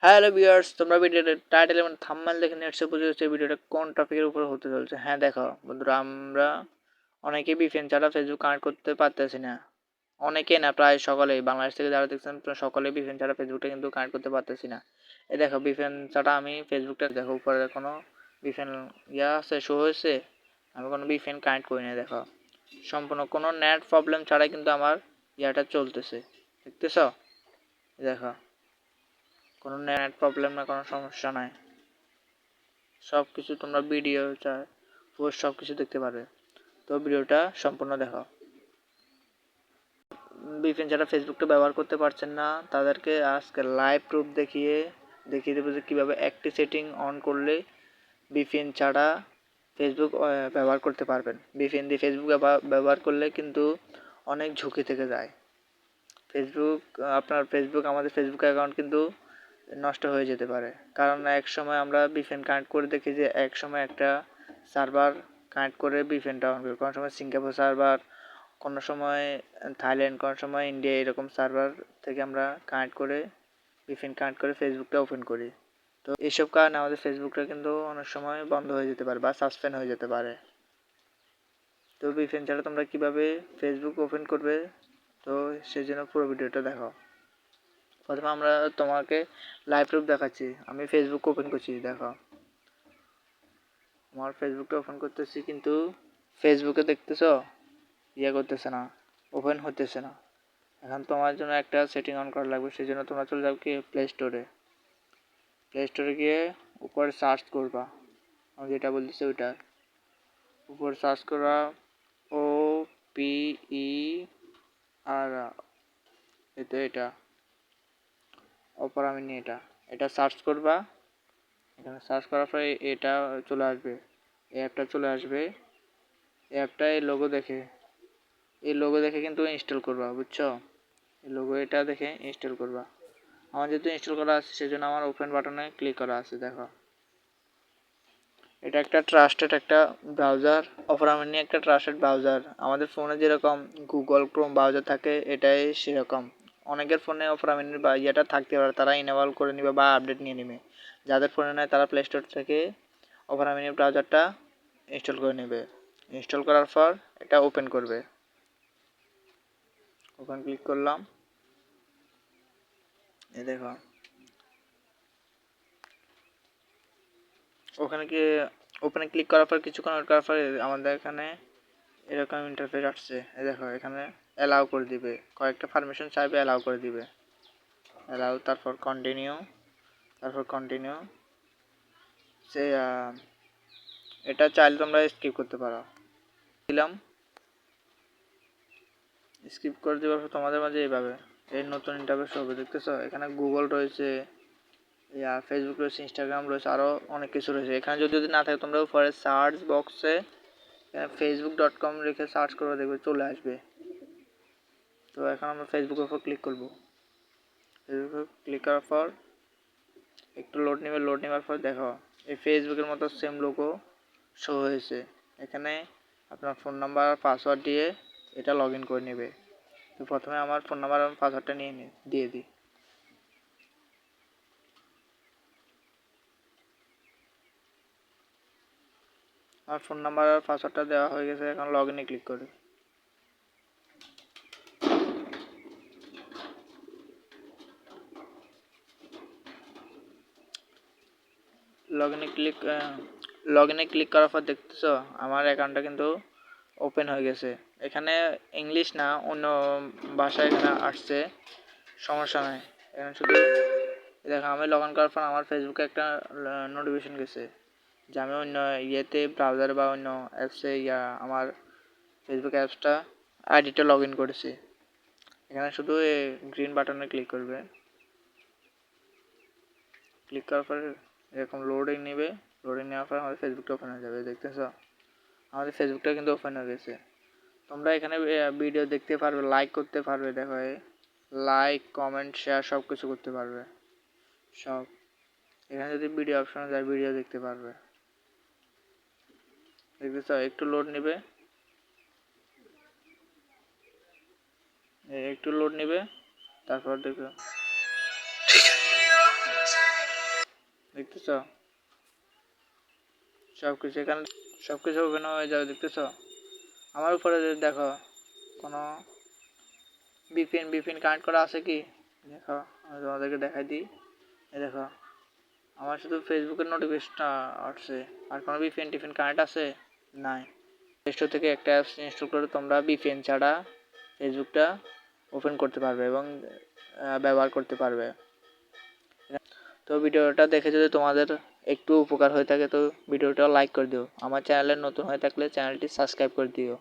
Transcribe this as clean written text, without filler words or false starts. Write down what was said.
Hello viewers, তোমরা ভিডিওর title এবং থাম্বনেল দেখে নিশ্চয়ই বুঝে গেছো ভিডিওটা কোন টপিকের উপর হতে চলছে। হ্যাঁ দেখো বন্ধুরা, আমরা অনেকেই VPN ছাড়া ফেসবুক কানেক্ট করতে পারতেছি না। অনেকেই না, প্রায় সকলেই, বাংলাদেশ থেকে যারা দেখছেন সকলেই VPN ছাড়া ফেসবুকটা কিন্তু কানেক্ট করতে পারতেছি না। এই দেখো VPN ছাড়া আমি ফেসবুকটা দেখো উপরে কোনো VPN আছে, শো হয়েছে। আমি কোনো VPN কানেক্ট করি না। দেখো সম্পূর্ণ কোনো নেট প্রবলেম ছাড়াই কিন্তু আমার ইয়াটা চলতেছে, দেখতেছ? দেখো কোনো নেট প্রবলেম না, কোনো সমস্যা নাই। সব কিছু তোমরা ভিডিও পোস্ট সব কিছু দেখতে পারবে। তো ভিডিওটা সম্পূর্ণ দেখো। VPN যারা ফেসবুকটা ব্যবহার করতে পারছেন না তাদেরকে আজকে লাইভ প্রুফ দেখিয়ে দেবো যে কীভাবে একটি সেটিং অন করলে VPN ছাড়া ফেসবুক ব্যবহার করতে পারবেন। VPN দিয়ে ফেসবুক ব্যবহার করলে কিন্তু অনেক ঝুঁকি থেকে যায়। আমাদের ফেসবুক অ্যাকাউন্ট কিন্তু নষ্ট হয়ে যেতে পারে, কারণ এক সময় আমরা VPN কানেক্ট করে দেখি যে এক সময় একটা সার্ভার কানেক্ট করে VPNটা অন করি, কোনো সময় সিঙ্গাপুর সার্ভার, কোনো সময় থাইল্যান্ড, কোনো সময় ইন্ডিয়া, এরকম সার্ভার থেকে আমরা VPN কানেক্ট করে ফেসবুকটা ওপেন করি। তো এইসব কারণে আমাদের ফেসবুকটা কিন্তু অনেক সময় বন্ধ হয়ে যেতে পারে বা সাসপেন্ড হয়ে যেতে পারে। তো VPN ছাড়া তোমরা কীভাবে ফেসবুক ওপেন করবে, তো সেই জন্য পুরো ভিডিওটা দেখো। প্রথমে আমরা তোমাকে লাইভ প্রুফ দেখাচ্ছি। আমি ফেসবুক ওপেন করছি, দেখো আমার ফেসবুকটা ওপেন করতেছি, কিন্তু ফেসবুকে দেখতেছো করতেছে না, ওপেন হতেছে না। এখন তোমার জন্য একটা সেটিং অন করা লাগবে। সেই জন্য তোমরা চলে যাও কি প্লে স্টোরে গিয়ে উপরে সার্চ করবা, আমি যেটা বলতেছি ওইটা উপর সার্চ করা, OPER, এটা অপরামিনী, এটা সার্চ করবা। এখানে সার্চ করার পরে এটা চলে আসবে, এই অ্যাপটা চলে আসবে। এই অ্যাপটা এই লোগো দেখে কিন্তু ইনস্টল করবা, বুঝছো? এই লোগো এটা দেখে ইনস্টল করবা। আমার যেহেতু ইনস্টল করা আছে সেজন্য আমার ওপেন বাটনে ক্লিক করা আছে। দেখো এটা একটা ট্রাস্টেড একটা ব্রাউজার, অপরামিনী একটা ট্রাস্টেড ব্রাউজার। আমাদের ফোনে যেরকম গুগল ক্রোম ব্রাউজার থাকে, এটাই সেরকম। অনেকের ফোনে অপরামিনীর বা ইয়েটা থাকতে পারে, তারা ইনেবল করে নেবে বা আপডেট নিয়ে নেবে। যাদের ফোনে নেয় তারা প্লে স্টোর থেকে অপরামিনী ব্রাউজারটা ইনস্টল করে নেবে। ইনস্টল করার পর এটা ওপেন করবে। ওপেন ক্লিক করলাম, এই দেখো ওখানে ক্লিক করার পর কিছুক্ষণ ওয়েট করার পর আমাদের এখানে এরকম ইন্টারফেস আসছে। এই দেখো এখানে অ্যালাউ করে দিবে, কয়েকটা পারমিশন চাইবে, অ্যালাউ করে দিবে। অ্যালাউ, তারপর কন্টিনিউ। সে এটা চাইলে তোমরা স্কিপ করতে পারো। দিলাম, স্কিপ করে দেওয়ার পর তোমাদের মাঝে এইভাবে এই নতুন ইন্টারফেস হবে, দেখতেছো? এখানে গুগল রয়েছে, ফেসবুক রয়েছে, ইনস্টাগ্রাম রয়েছে, আরও অনেক কিছু রয়েছে। এখানে যদি না থাকে তোমরা পরে সার্চ বক্সে facebook.com রেখে সার্চ করে দেখবে চলে আসবে। তো এখন আমরা ফেসবুকের উপর ক্লিক করব। ফেসবুকে ক্লিক করার পর একটু লোড নেওয়ার পর দেখো এই ফেসবুকের মতো সেম লোগো শো হয়েছে। এখানে আপনার ফোন নাম্বার আর পাসওয়ার্ড দিয়ে এটা লগ ইন করে নেবে। তো প্রথমে আমার ফোন নাম্বার এবং পাসওয়ার্ডটা দিয়ে দিই। আমার ফোন নাম্বার আর পাসওয়ার্ডটা দেওয়া হয়ে গেছে, এখন লগ ইনে ক্লিক করি। লগ ইনে ক্লিক করার পর দেখতেছো আমার অ্যাকাউন্টটা কিন্তু ওপেন হয়ে গেছে। এখানে ইংলিশ না, অন্য ভাষা এখানে আসছে, সমস্যা নাই। এখানে শুধু দেখো আমি লগ ইন করার পর আমার ফেসবুকে একটা নোটিফিকেশন গেছে যে আমি অন্য ব্রাউজারে বা অন্য অ্যাপসে আমার ফেসবুক অ্যাপসটা আইডিটা লগ ইন করেছি। এখানে শুধু এই গ্রিন বাটনে ক্লিক করবে। ক্লিক করার পরে এরকম লোডিং নেওয়ার পর আমাদের ফেসবুকটা ওপেন হয়ে যাবে, দেখতেছো? আমাদের ফেসবুকটা কিন্তু ওপেন হয়ে গেছে। তোমরা এখানে ভিডিও দেখতে পারবে, লাইক করতে পারবে। দেখো লাইক, কমেন্ট, শেয়ার সব কিছু করতে পারবে সব। এখানে যদি ভিডিও অপশনে যায় ভিডিও দেখতে পারবে, দেখতেছো? একটু লোড নেবে, তারপর দেখো দেখতেছ, সব কিছু এখানে সব কিছু ওপেন হয়ে যাবে, দেখতেছ। আমার উপরে দেখো কোনো বিপিএন কানেক্ট করা আছে কি, দেখো আমি তোমাদেরকে দেখাই দিই। এই দেখো আমার শুধু ফেসবুকের নোটিফিকেশনটা আসছে, আর কোনো বিপিএন কানেক্ট আছে নাই। প্লে স্টোর থেকে একটা অ্যাপস ইনস্টল করে তোমরা বিপিএন ছাড়া ফেসবুকটা ওপেন করতে পারবে এবং ব্যবহার করতে পারবে। তো ভিডিওটা দেখে যদি তোমাদের একটু উপকার হয়ে থাকে তো ভিডিওটা লাইক করে দিও। আমার চ্যানেলে নতুন হয়ে থাকলে চ্যানেলটি সাবস্ক্রাইব করে দিও।